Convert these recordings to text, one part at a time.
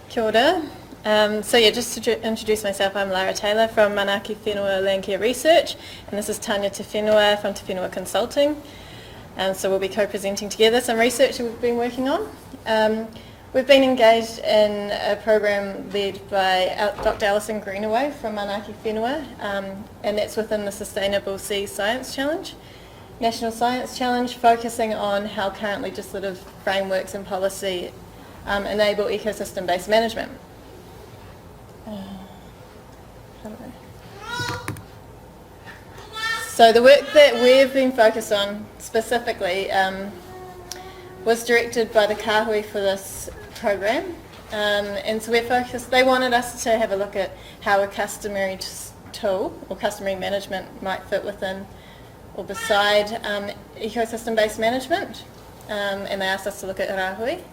Kia ora. Just to introduce myself, I'm Lara Taylor from Manaki Whenua Land Care Research, and this is Tania Te Whenua from Te Whenua Consulting. So we'll be co-presenting together some research that we've been working on. We've been engaged in a program led by Dr. Alison Greenaway from Manaki Whenua, and that's within the Sustainable Seas Science Challenge. National Science Challenge, focusing on how current legislative frameworks and policy enable ecosystem-based management. So the work that we've been focused on specifically was directed by the Kāhui for this program, and so they wanted us to have a look at how a customary tool or customary management might fit within or beside ecosystem-based management, and they asked us to look at rāhui.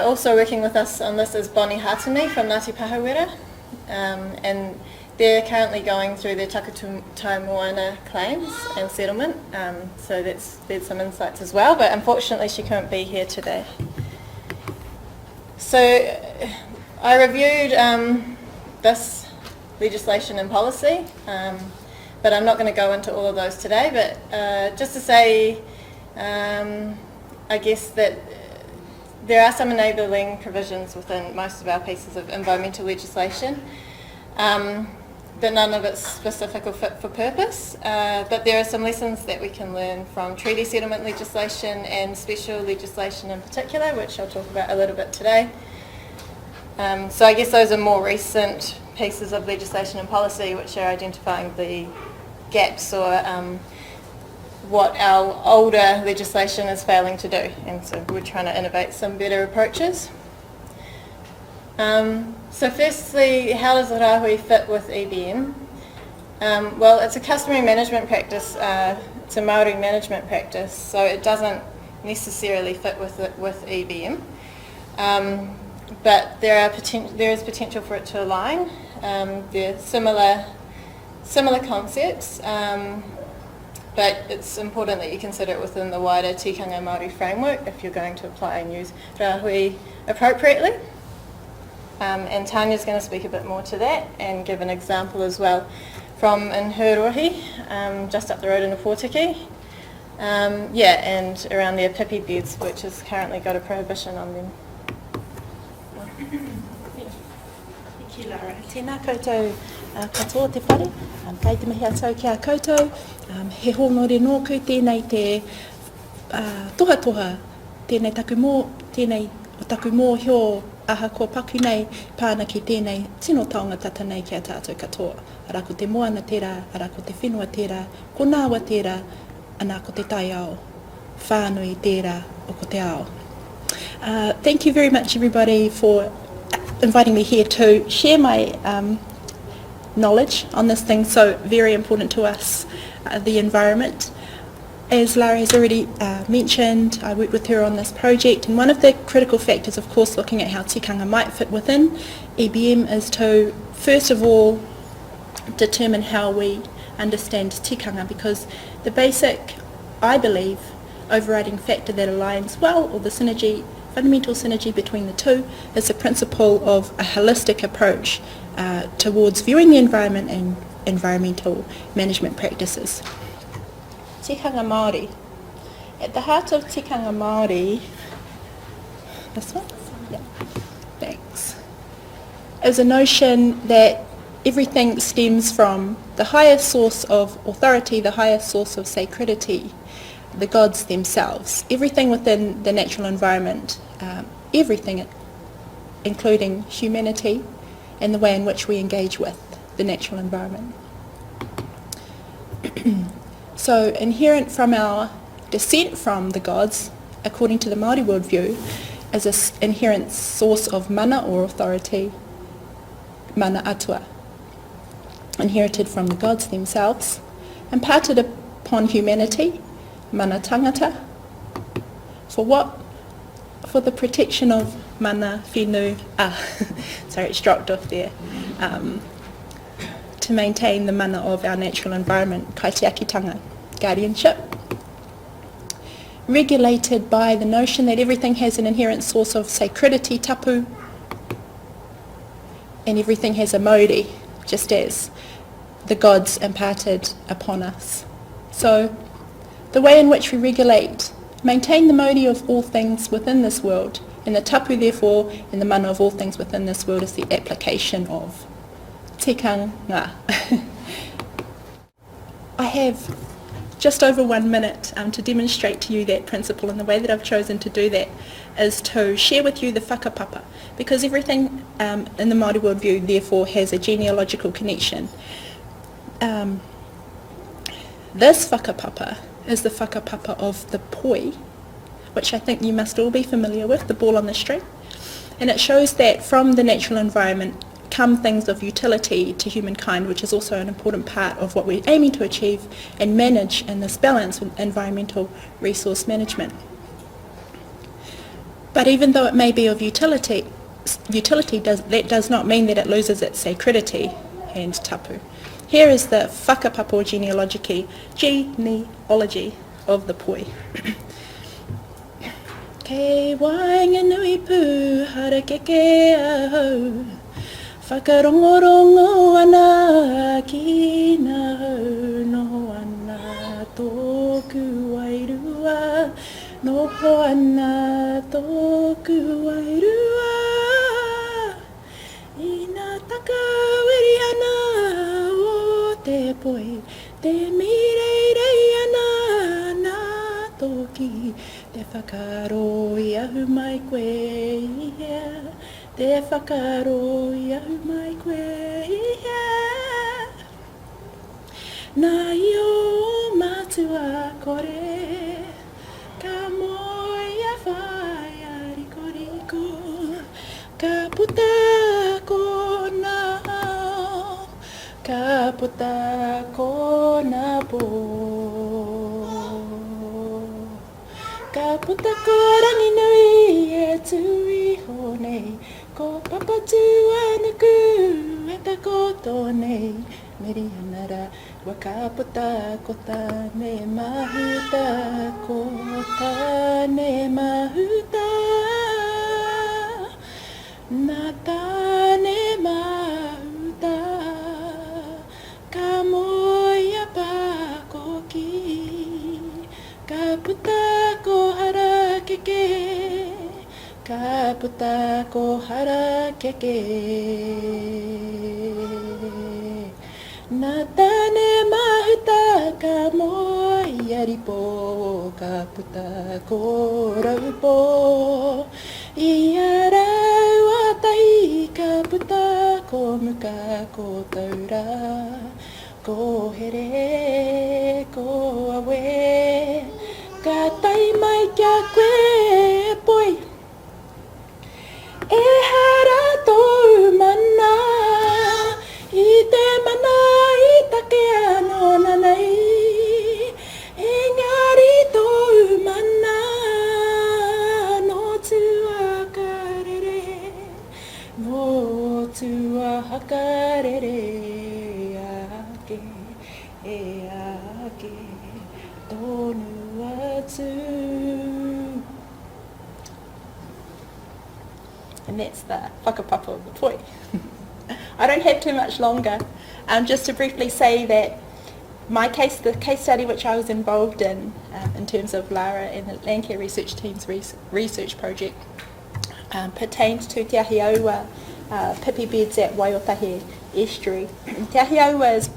Also working with us on this is Bonnie Hatami from Ngāti Pahawera, and they're currently going through their Takatau Moana claims and settlement, so there's some insights as well, but unfortunately she couldn't be here today. So I reviewed this legislation and policy, but I'm not going to go into all of those today, but just to say, I guess that there are some enabling provisions within most of our pieces of environmental legislation, but none of it's specific or fit for purpose. But there are some lessons that we can learn from treaty settlement legislation and special legislation in particular, which I'll talk about a little bit today. So I guess those are more recent pieces of legislation and policy which are identifying the gaps or what our older legislation is failing to do, and so we're trying to innovate some better approaches. So firstly, how does rāhui fit with EBM? Well, it's a customary management practice, it's a Māori management practice, so it doesn't necessarily fit with EBM, but there is potential for it to align. They're similar concepts, but it's important that you consider it within the wider tikanga Māori framework if you're going to apply and use rāhui appropriately. And Tania's going to speak a bit more to that and give an example as well from in her rohi, just up the road in Opotiki. And around their pipi beds, which has currently got a prohibition on them. Ki Lara. Tēnā koutou katoa te whare, kei te mihi atau ki a koutou, he hongore nōku tēnei te toha, tēnei taku mō hio aha ko paku nei pāna ki tēnei tino taonga tata nei ki a tātou katoa. Ara ko te moana tērā, ara ko te whenua tērā, ko nāua tērā, anā ko te tai ao, whānui tērā o ko te ao. Thank you very much everybody for inviting me here to share my knowledge on this thing so very important to us, the environment. As Lara has already mentioned, I worked with her on this project, and one of the critical factors, of course, looking at how tikanga might fit within EBM is to, first of all, determine how we understand tikanga, because the basic, I believe, overriding factor that aligns well, or the synergy, fundamental synergy between the two, is the principle of a holistic approach towards viewing the environment and environmental management practices. Tikanga Māori. At the heart of tikanga Māori, this one? Yeah, thanks. Is a notion that everything stems from the highest source of authority, the highest source of sacredity, the gods themselves. Everything within the natural environment, everything including humanity and the way in which we engage with the natural environment. So inherent from our descent from the gods, according to the Māori worldview, is an inherent source of mana or authority, mana atua, inherited from the gods themselves, imparted upon humanity, mana tangata, for what? For the protection of mana whenua, sorry, it's dropped off there, to maintain the mana of our natural environment, kaitiakitanga, guardianship. regulated by the notion that everything has an inherent source of sacredity, tapu, and everything has a mauri, just as the gods imparted upon us. So the way in which we regulate, maintain the mauri of all things within this world, and the tapu therefore, and the mana of all things within this world is the application of tikanga. I have just over 1 minute to demonstrate to you that principle, and the way that I've chosen to do that is to share with you the whakapapa, because everything in the Māori worldview therefore has a genealogical connection. This whakapapa is the whakapapa of the poi, which I think you must all be familiar with, the ball on the string, and it shows that from the natural environment come things of utility to humankind, which is also an important part of what we're aiming to achieve and manage in this balance with environmental resource management. But even though it may be of utility does not mean that it loses its sacredity and tapu. Here is the whakapapa or genealogy of the poi. Kei wainga nui pū hara keke ahau, whakarongorongo ana ki nā hau, noho ana tōku wairua, noho ana tōku wairua. I nā takawiri ana o te poi, te mireirei ana nā tōki, te whakaro i ahu mai koe ia, te whakaro i ahu mai koe ia. Nā i o mātua kore, ka moia whai a riko, ka puta ko nā ao, ka puta ko nā pō. Ka puta ko rangi nui e tui honei, ko papa tua nuku e ta koto nei. Meri anara wa ka puta ko tāne mahuta, ko tāne mahuta. Nā tāne mahuta, ka moia pā ko ki, ka puta ko hara keke, ka puta ko hara keke. Nā tāne mahuta ka moia ripo, ka puta ko raupo. I a rau a tahi ka puta ko muka ko taura, ko here ko awe, ka tai mai kia koe poi. E hara tō mana, i te mana i take anō nanei, e ngari tō mana, no tua karere, no tua hakarere, ake, e ake, tonu atu. And that's the whakapapa of the poi. I don't have too much longer. Just to briefly say that the case study which I was involved in terms of Lara and the Landcare Research Team's research project, pertains to Te Ahiaua pipi beds at Waiotahe Estuary. Te Ahiaua is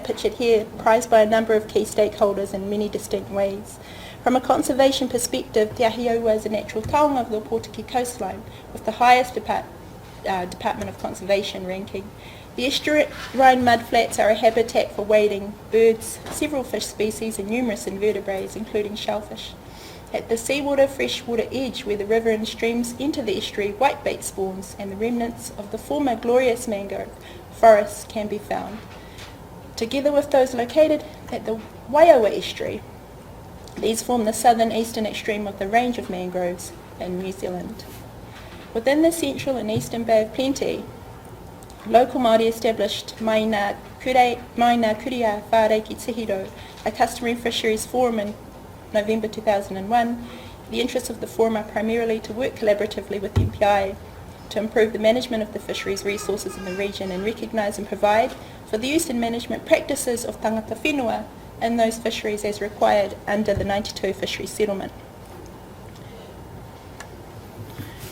pictured here, prized by a number of key stakeholders in many distinct ways. From a conservation perspective, Te Ahiaua is a natural taonga of the Pōtiki coastline, with the highest Department of Conservation ranking. The estuarine mudflats are a habitat for wading birds, several fish species and numerous invertebrates, including shellfish. At the seawater freshwater edge, where the river and streams enter the estuary, whitebait spawns and the remnants of the former glorious mangrove forests can be found. Together with those located at the Waiawa estuary, these form the southern eastern extreme of the range of mangroves in New Zealand. Within the central and eastern Bay of Plenty, local Māori established mai nā kuria whāreiki tihiro, a customary fisheries forum November 2001. The interests of the forum are primarily to work collaboratively with the MPI to improve the management of the fisheries resources in the region and recognise and provide for the use and management practices of tangata whenua in those fisheries as required under the 92 fisheries settlement.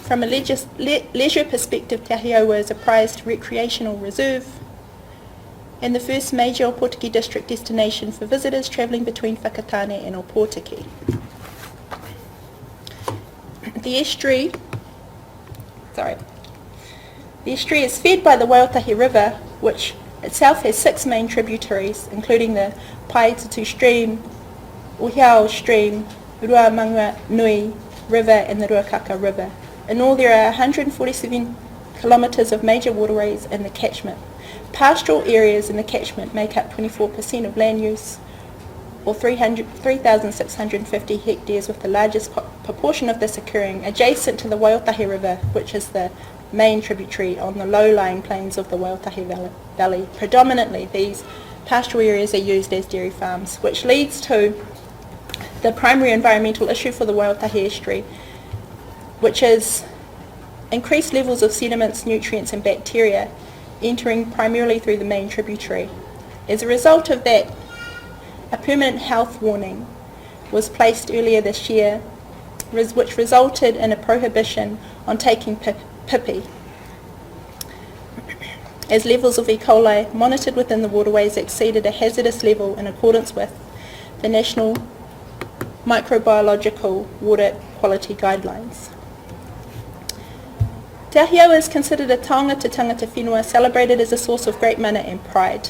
From a leisure perspective, Te Ahiaua is a prized recreational reserve and the first major Opotiki district destination for visitors travelling between Whakatane and Opotiki. The estuary is fed by the Waiotahi River, which itself has 6 main tributaries, including the Paetutu Stream, Uhiao Stream, Ruamanga Nui River and the Ruakaka River. In all, there are 147 kilometres of major waterways in the catchment. Pastoral areas in the catchment make up 24% of land use, or 3,650 hectares, with the largest proportion of this occurring adjacent to the Waiotahi River, which is the main tributary on the low-lying plains of the Waiotahi Valley. Predominantly, these pastoral areas are used as dairy farms, which leads to the primary environmental issue for the Waiotahi estuary, which is increased levels of sediments, nutrients and bacteria entering primarily through the main tributary. As a result of that, a permanent health warning was placed earlier this year, which resulted in a prohibition on taking pipi, as levels of E. coli monitored within the waterways exceeded a hazardous level in accordance with the National Microbiological Water Quality Guidelines. Te Ahiaua is considered a taonga to tangata whenua, celebrated as a source of great mana and pride.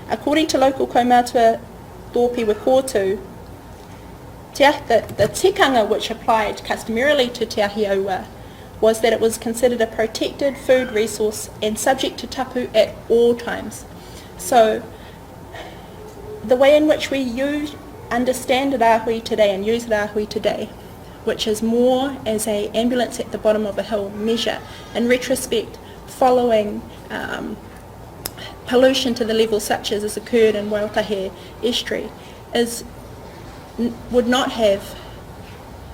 According to local kaumātua Tōpi Wakotu, the tikanga which applied customarily to Te Ahiaua was that it was considered a protected food resource and subject to tapu at all times. So the way in which we understand rāhui today and use rāhui today, which is more as an ambulance at the bottom of a hill measure, in retrospect, following pollution to the level such as has occurred in Waiotahi estuary, would not have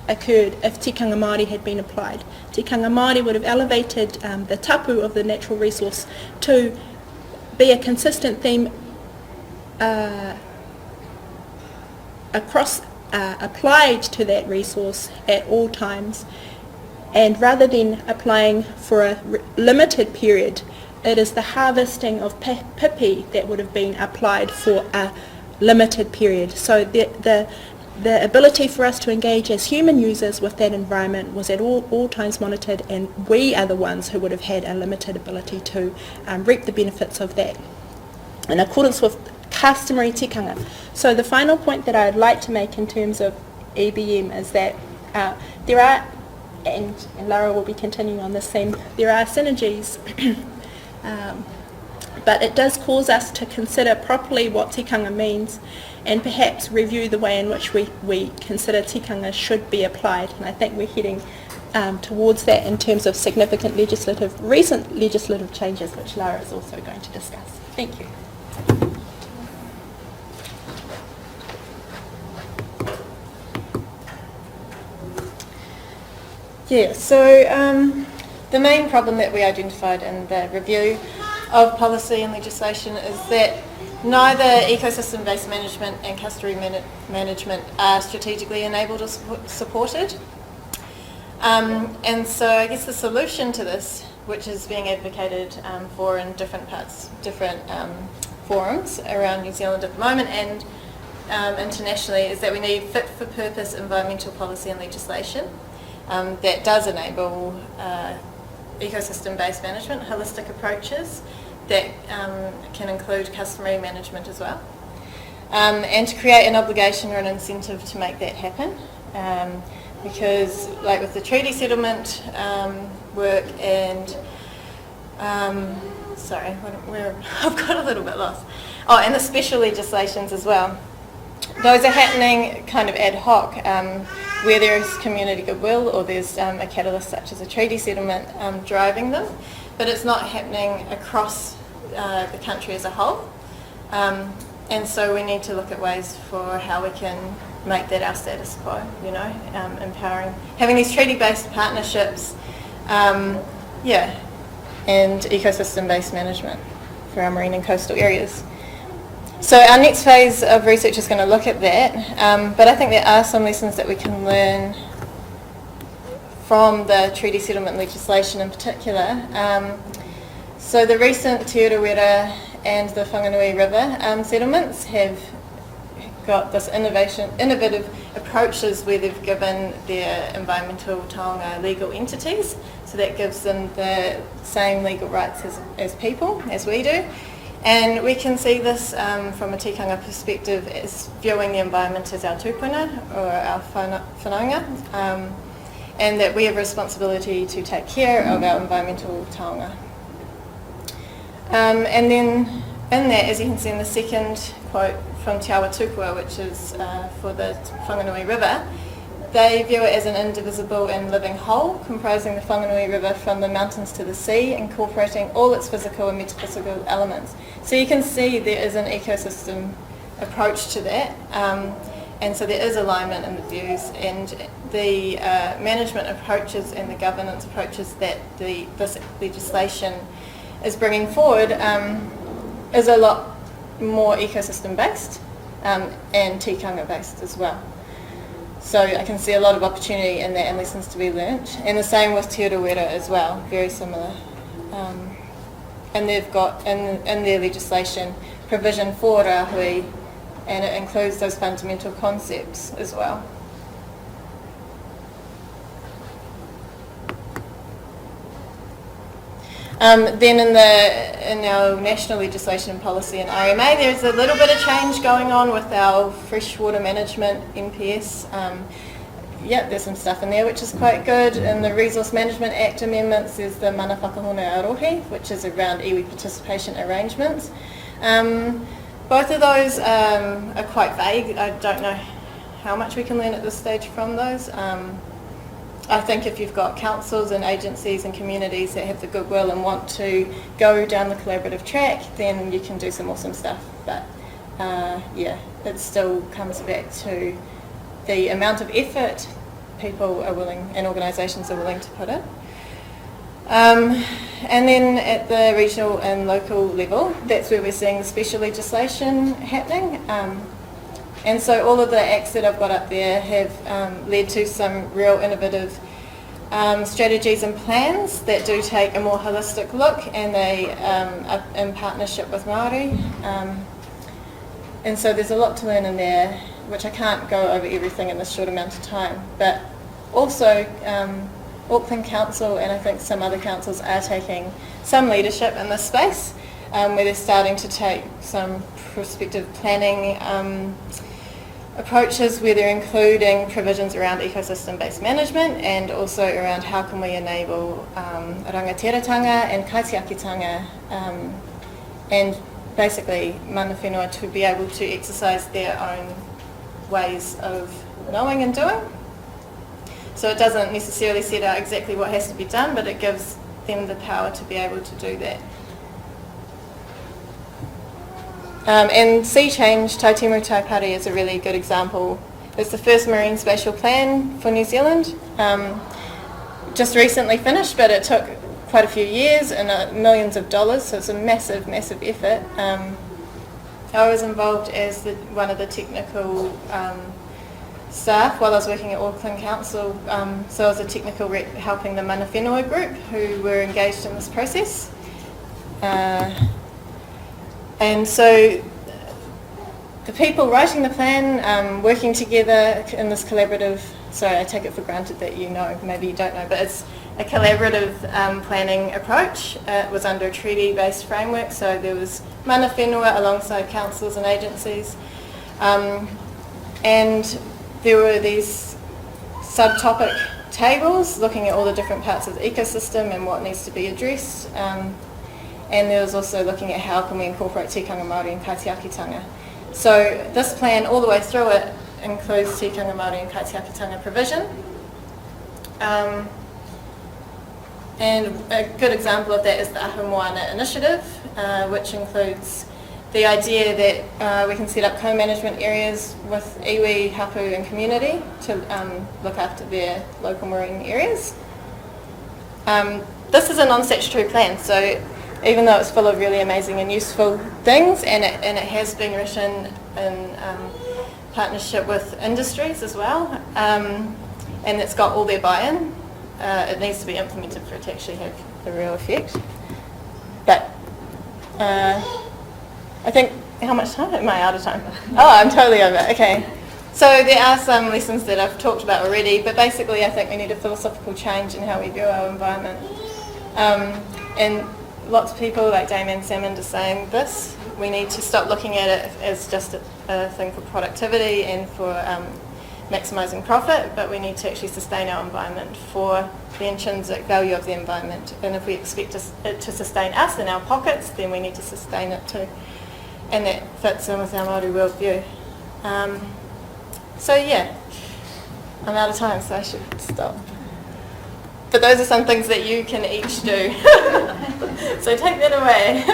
occurred if tikanga Māori had been applied. Tikanga Māori would have elevated the tapu of the natural resource to be a consistent theme applied to that resource at all times, and rather than applying for a limited period, it is the harvesting of pipi that would have been applied for a limited period. So the ability for us to engage as human users with that environment was at all times monitored, and we are the ones who would have had a limited ability to reap the benefits of that in accordance with customary tikanga. So the final point that I'd like to make in terms of EBM is that there are, and Lara will be continuing on this theme, there are synergies, but it does cause us to consider properly what tikanga means and perhaps review the way in which we consider tikanga should be applied. And I think we're heading towards that in terms of significant recent legislative changes, which Lara is also going to discuss. Thank you. Yeah, so the main problem that we identified in the review of policy and legislation is that neither ecosystem-based management and custody management are strategically enabled or supported. And so I guess the solution to this, which is being advocated for in different forums around New Zealand at the moment and internationally, is that we need fit-for-purpose environmental policy and legislation that does enable ecosystem-based management, holistic approaches that can include customary management as well, and to create an obligation or an incentive to make that happen. Because like with the treaty settlement work and, I've got a little bit lost. Oh, and the special legislations as well. Those are happening kind of ad hoc, where there is community goodwill or there's a catalyst such as a treaty settlement driving them, but it's not happening across the country as a whole. And so we need to look at ways for how we can make that our status quo, empowering, having these treaty-based partnerships, and ecosystem-based management for our marine and coastal areas. So our next phase of research is going to look at that, but I think there are some lessons that we can learn from the treaty settlement legislation in particular. So the recent Te Urewera and the Whanganui River settlements have got this innovative approaches where they've given their environmental taonga legal entities, so that gives them the same legal rights as people, as we do. And we can see this from a tikanga perspective as viewing the environment as our tūpuna, or our whanaunga, and that we have a responsibility to take care of our environmental taonga. And then in that, as you can see in the second quote from Te Awa Tupua, which is for the Whanganui River, they view it as an indivisible and living whole, comprising the Whanganui River from the mountains to the sea, incorporating all its physical and metaphysical elements. So you can see there is an ecosystem approach to that, and so there is alignment in the views, and the management approaches and the governance approaches that this legislation is bringing forward is a lot more ecosystem based and tikanga based as well. So I can see a lot of opportunity in that and lessons to be learnt. And the same with Te Urewera as well, very similar. And they've got in their legislation provision for rāhui, and it includes those fundamental concepts as well. Then in our national legislation and policy in RMA, there's a little bit of change going on with our freshwater management NPS. There's some stuff in there which is quite good. In the Resource Management Act amendments, there's the mana whakahone arohi, which is around iwi participation arrangements. Both of those are quite vague. I don't know how much we can learn at this stage from those. I think if you've got councils and agencies and communities that have the goodwill and want to go down the collaborative track, then you can do some awesome stuff. But it still comes back to the amount of effort people are willing and organisations are willing to put in. And then at the regional and local level, that's where we're seeing the special legislation happening. And so all of the acts that I've got up there have led to some real innovative strategies and plans that do take a more holistic look, and they are in partnership with Māori. And so there's a lot to learn in there, which I can't go over everything in this short amount of time. But also Auckland Council and I think some other councils are taking some leadership in this space, where they're starting to take some prospective planning approaches where they're including provisions around ecosystem-based management and also around how can we enable rangatiratanga and kaitiakitanga and basically mana whenua to be able to exercise their own ways of knowing and doing. So it doesn't necessarily set out exactly what has to be done, but it gives them the power to be able to do that. And Sea Change, Tautimu Taipari is a really good example. It's the first marine spatial plan for New Zealand. Just recently finished, but it took quite a few years and millions of dollars, so it's a massive, massive effort. I was involved as one of the technical staff while I was working at Auckland Council, so I was a technical rep helping the mana whenua group who were engaged in this process. And so the people writing the plan, working together in this collaborative, sorry I take it for granted that you know, maybe you don't know, but it's a collaborative planning approach. It was under a treaty-based framework, so there was mana whenua alongside councils and agencies. And there were these subtopic tables looking at all the different parts of the ecosystem and what needs to be addressed. And there was also looking at how can we incorporate tikanga Māori and kaitiakitanga. So this plan, all the way through it, includes tikanga Māori and kaitiakitanga provision. And a good example of that is the Aha Moana initiative, which includes the idea that we can set up co-management areas with iwi, hapu and community to look after their local marine areas. This is a non-statutory plan, so even though it's full of really amazing and useful things, and it has been written in partnership with industries as well, and it's got all their buy-in, it needs to be implemented for it to actually have a real effect. But I think, how much time am I out of time? Oh, I'm totally over. Okay. So there are some lessons that I've talked about already, but basically I think we need a philosophical change in how we view our environment. And lots of people like Damien Salmond are saying this. We need to stop looking at it as just a thing for productivity and for maximising profit, but we need to actually sustain our environment for the intrinsic value of the environment. And if we expect it to sustain us in our pockets, then we need to sustain it too. And that fits in with our Māori worldview. So yeah, I'm out of time, so I should stop. But those are some things that you can each do. So take that away.